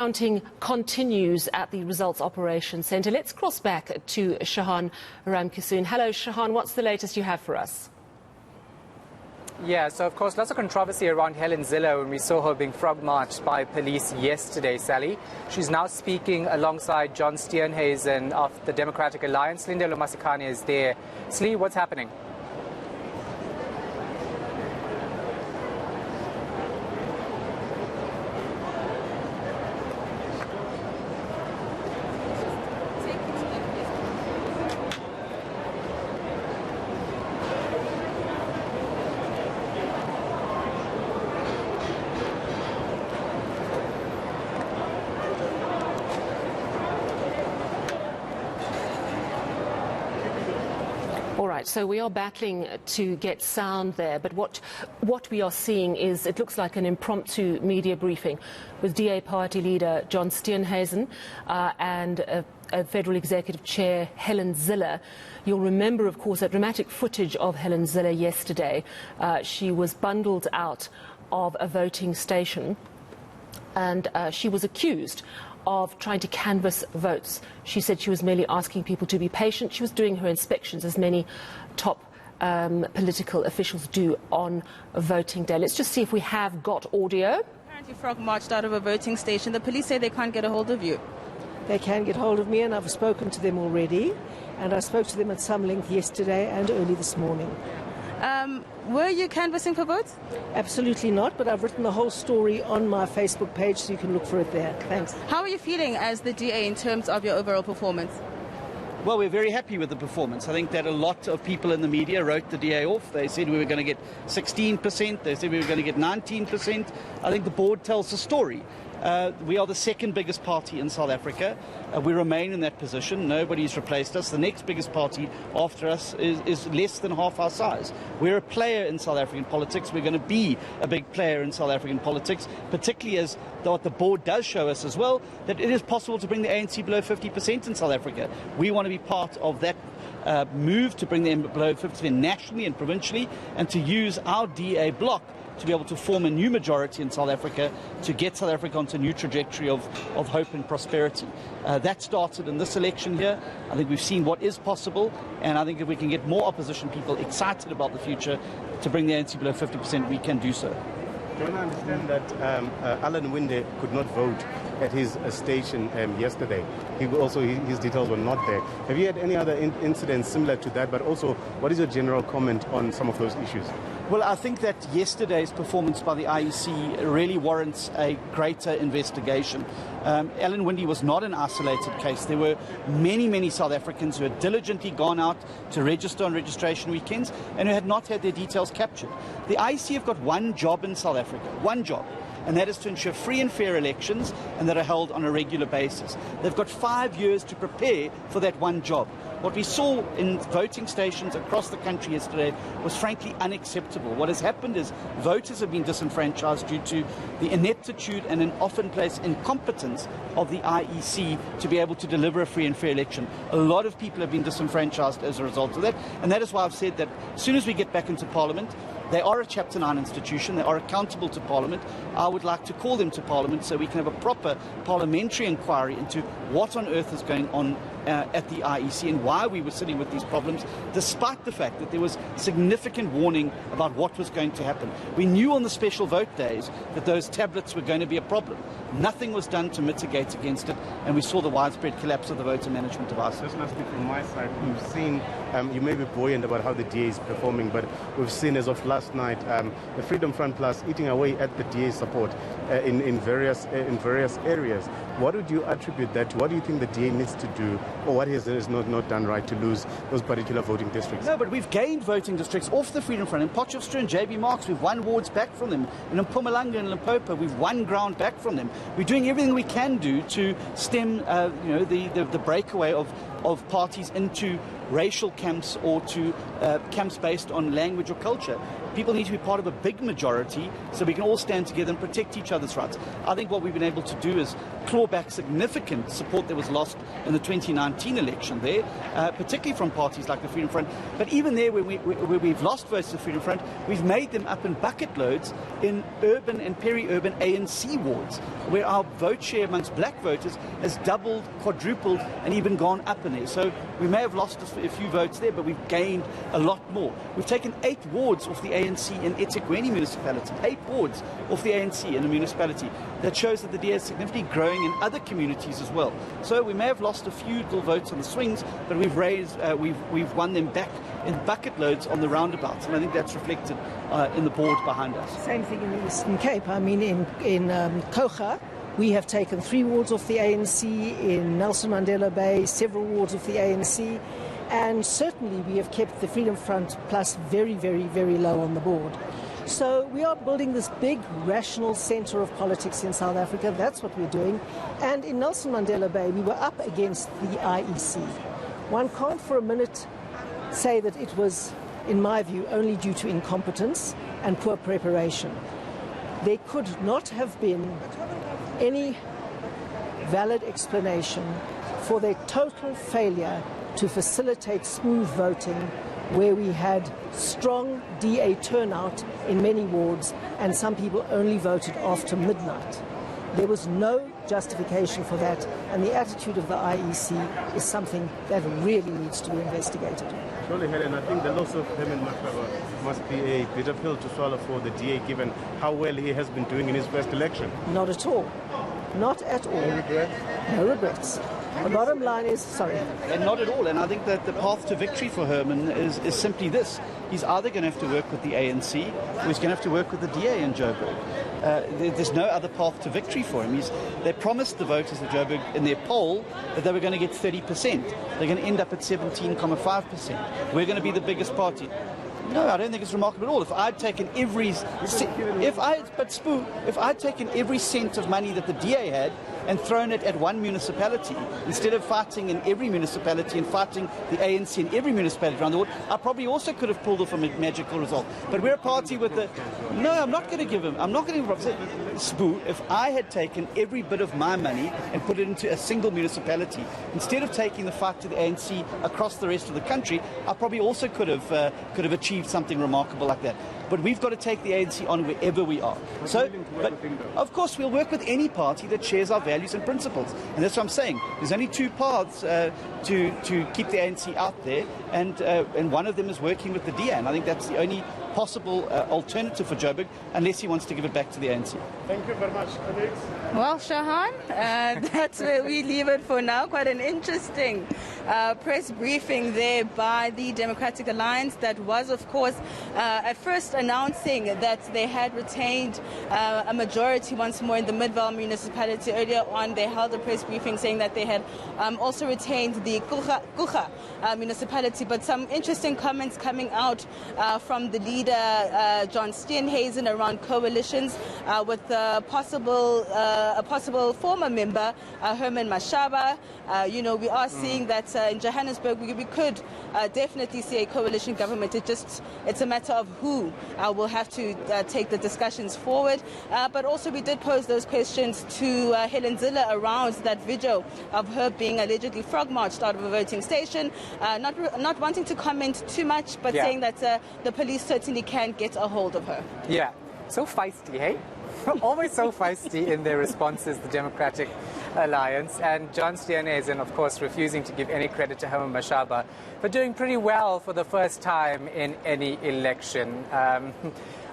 Counting continues at the Results Operations Centre. Let's cross back to Shahan Ramkisoon. Hello, Shahan. What's the latest you have for us? Yeah, so of course, lots of controversy around Helen Zille when we saw her being frog-marched by police yesterday, Sally. She's now speaking alongside John Steenhuisen of the Democratic Alliance. Lindelo Masikane is there. Slee, what's happening? All right, so we are battling to get sound there, but what we are seeing is it looks like an impromptu media briefing with DA party leader John Steenhuisen and Federal Executive Chair Helen Zille. You'll remember, of course, that dramatic footage of Helen Zille yesterday. She was bundled out of a voting station and she was accused of trying to canvass votes. She said she was merely asking people to be patient. She was doing her inspections, as many top political officials do on voting day. Let's just see if we have got audio. Apparently frog marched out of a voting station. The police say they can't get a hold of you. They can get hold of me, and I've spoken to them already. And I spoke to them at some length yesterday and early this morning. Were you canvassing for votes? Absolutely not, but I've written the whole story on my Facebook page, so you can look for it there. Thanks. How are you feeling as the DA in terms of your overall performance? Well, we're very happy with the performance. I think that a lot of people in the media wrote the DA off. They said we were going to get 16%. They said we were going to get 19%. I think the board tells the story. We are the second biggest party in South Africa. We remain in that position. Nobody's replaced us. The next biggest party after us is less than half our size. We're a player in South African politics. We're going to be a big player in South African politics, particularly as what the board does show us as well, that it is possible to bring the ANC below 50% in South Africa. We want to be part of that move to bring them below 50% nationally and provincially, and to use our DA bloc to be able to form a new majority in South Africa to get South Africa onto a new trajectory of hope and prosperity. That started in this election here. I think we've seen what is possible, and I think if we can get more opposition people excited about the future to bring the ANC below 50%, we can do so. John, I understand that Alan Winde could not vote at his station yesterday. His details were not there. Have you had any other incidents similar to that? But also, what is your general comment on some of those issues? Well, I think that yesterday's performance by the IEC really warrants a greater investigation. Alan Winde was not an isolated case. There were many South Africans who had diligently gone out to register on registration weekends and who had not had their details captured. The IEC have got one job in South Africa, one job, and that is to ensure free and fair elections and that are held on a regular basis. They've got 5 years to prepare for that one job. What we saw in voting stations across the country yesterday was frankly unacceptable. What has happened is voters have been disenfranchised due to the ineptitude and in often place incompetence of the IEC to be able to deliver a free and fair election. A lot of people have been disenfranchised as a result of that, and that is why I've said that as soon as we get back into Parliament, they are a Chapter 9 institution. They are accountable to Parliament. I would like to call them to Parliament so we can have a proper parliamentary inquiry into what on earth is going on at the IEC and why we were sitting with these problems, despite the fact that there was significant warning about what was going to happen. We knew on the special vote days that those tablets were going to be a problem. Nothing was done to mitigate against it, and we saw the widespread collapse of the voter management device. Just lastly, from my side, we've seen, you may be buoyant about how the DA is performing, but we've seen as of last night, the Freedom Front Plus eating away at the DA support in various areas. What would you attribute that to? What do you think the DA needs to do, or what is not done right to lose those particular voting districts? No, but we've gained voting districts off the Freedom Front. In Potchefstroom and JB Marks, we've won wards back from them. And in Mpumalanga and Limpopo, we've won ground back from them. We're doing everything we can do to stem the breakaway of parties into racial camps or to camps based on language or culture. People need to be part of a big majority so we can all stand together and protect each other's rights. I think what we've been able to do is claw back significant support that was lost in the 2019 election there, particularly from parties like the Freedom Front. But even there, where we've lost votes to the Freedom Front, we've made them up in bucket loads in urban and peri-urban ANC wards, where our vote share amongst black voters has doubled, quadrupled, and even gone up in there. So we may have lost a few votes there, but we've gained a lot more. We've taken 8 wards off the ANC in eThekwini municipality, 8 wards off the ANC in a municipality. That shows that the DA is significantly growing in other communities as well. So we may have lost a few little votes on the swings, but we've won them back in bucket loads on the roundabouts, and I think that's reflected in the board behind us. Same thing in the Eastern Cape. I mean, in Kocha, we have taken 3 wards off the ANC, in Nelson Mandela Bay, several wards off the ANC, and certainly we have kept the Freedom Front Plus very, very, very low on the board. So we are building this big rational centre of politics in South Africa. That's what we're doing. And in Nelson Mandela Bay, we were up against the IEC. One can't for a minute say that it was, in my view, only due to incompetence and poor preparation. There could not have been any valid explanation for their total failure to facilitate smooth voting, where we had strong DA turnout in many wards and some people only voted after midnight. There was no justification for that, and the attitude of the IEC is something that really needs to be investigated. Surely, Helen, I think the loss of Herman Mashaba must be a bitter pill to swallow for the DA, given how well he has been doing in his first election. Not at all. Not at all. No regrets? No regrets. The bottom line is, sorry. And not at all. And I think that the path to victory for Herman is simply this. He's either going to have to work with the ANC or he's going to have to work with the DA in Joburg. There's no other path to victory for him. They promised the voters of Joburg in their poll that they were going to get 30%. They're going to end up at 17.5%. We're going to be the biggest party. No, I don't think it's remarkable at all. If I'd taken every cent of money that the DA had and thrown it at one municipality, instead of fighting in every municipality and fighting the ANC in every municipality around the world, I probably also could have pulled off a magical result. But we're a party with the... No, I'm not going to give him... I'm not going to give him... Spoo, if I had taken every bit of my money and put it into a single municipality, instead of taking the fight to the ANC across the rest of the country, I probably also could have achieved something remarkable like that. But we've got to take the ANC on wherever we are. So, but of course, we'll work with any party that shares our values and principles. And that's what I'm saying. There's only 2 paths to keep the ANC out there, and one of them is working with the DA. And I think that's the only possible alternative for Joburg, unless he wants to give it back to the ANC. Thank you very much, colleagues. Well, Shahan, that's where we leave it for now. Quite an interesting press briefing there by the Democratic Alliance that was, of course, at first announcing that they had retained a majority once more in the Midvaal municipality. Earlier on, they held a press briefing saying that they had also retained the Kucha municipality. But some interesting comments coming out from the leader, John Steenhuisen, around coalitions with a possible former member, Herman Mashaba. We are seeing that in Johannesburg we could definitely see a coalition government. It's a matter of who will have to take the discussions forward. But also we did pose those questions to Helen Zille around that video of her being allegedly frog-marched out of a voting station. Not wanting to comment too much, but saying that the police certainly can get a hold of her. Yeah, so feisty, hey? Always so feisty in their responses, the Democratic Alliance. And John Steenhuisen, of course, refusing to give any credit to Herman Mashaba for doing pretty well for the first time in any election.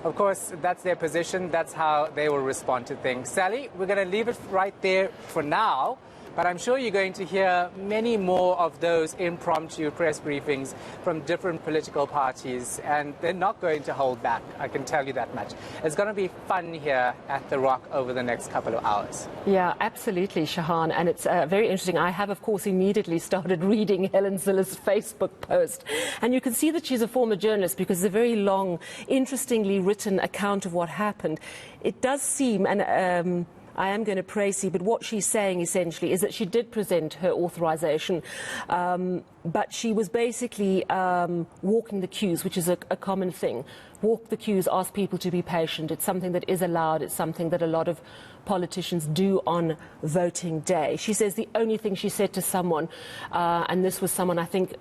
Of course, that's their position. That's how they will respond to things. Sally, we're going to leave it right there for now. But I'm sure you're going to hear many more of those impromptu press briefings from different political parties, and they're not going to hold back, I can tell you that much. It's going to be fun here at The Rock over the next couple of hours. Yeah, absolutely, Shahan, and it's very interesting. I have, of course, immediately started reading Helen Zille's Facebook post, and you can see that she's a former journalist because it's a very long, interestingly written account of what happened. It does seem, and I am going to praise you, but what she's saying essentially is that she did present her authorization, but she was basically walking the queues, which is a common thing. Walk the queues, ask people to be patient. It's something that is allowed. It's something that a lot of politicians do on voting day. She says the only thing she said to someone, and this was someone I think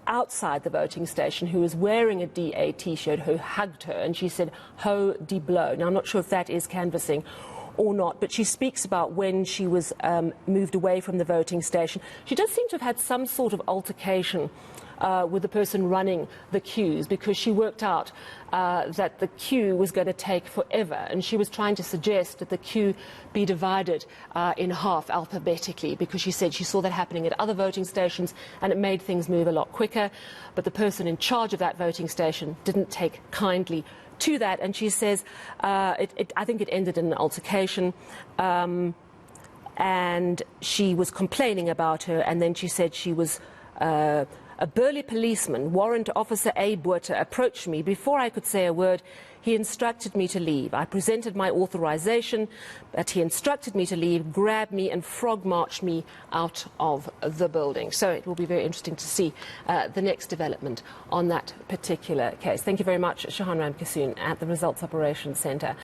outside the voting station who was wearing a DA T-shirt, who hugged her, and she said, "Ho de blow." Now, I'm not sure if that is canvassing or not, but she speaks about when she was moved away from the voting station. She does seem to have had some sort of altercation with the person running the queues, because she worked out that the queue was going to take forever, and she was trying to suggest that the queue be divided in half alphabetically, because she said she saw that happening at other voting stations and it made things move a lot quicker. But the person in charge of that voting station didn't take kindly to that, and she says I think it ended in an altercation, and she was complaining about her, and then she said she was a burly policeman, Warrant Officer A. Botha, approached me. Before I could say a word, he instructed me to leave. I presented my authorization, but he instructed me to leave, grabbed me and frog-marched me out of the building. So it will be very interesting to see the next development on that particular case. Thank you very much, Shahan Ramkissoon at the Results Operations Centre.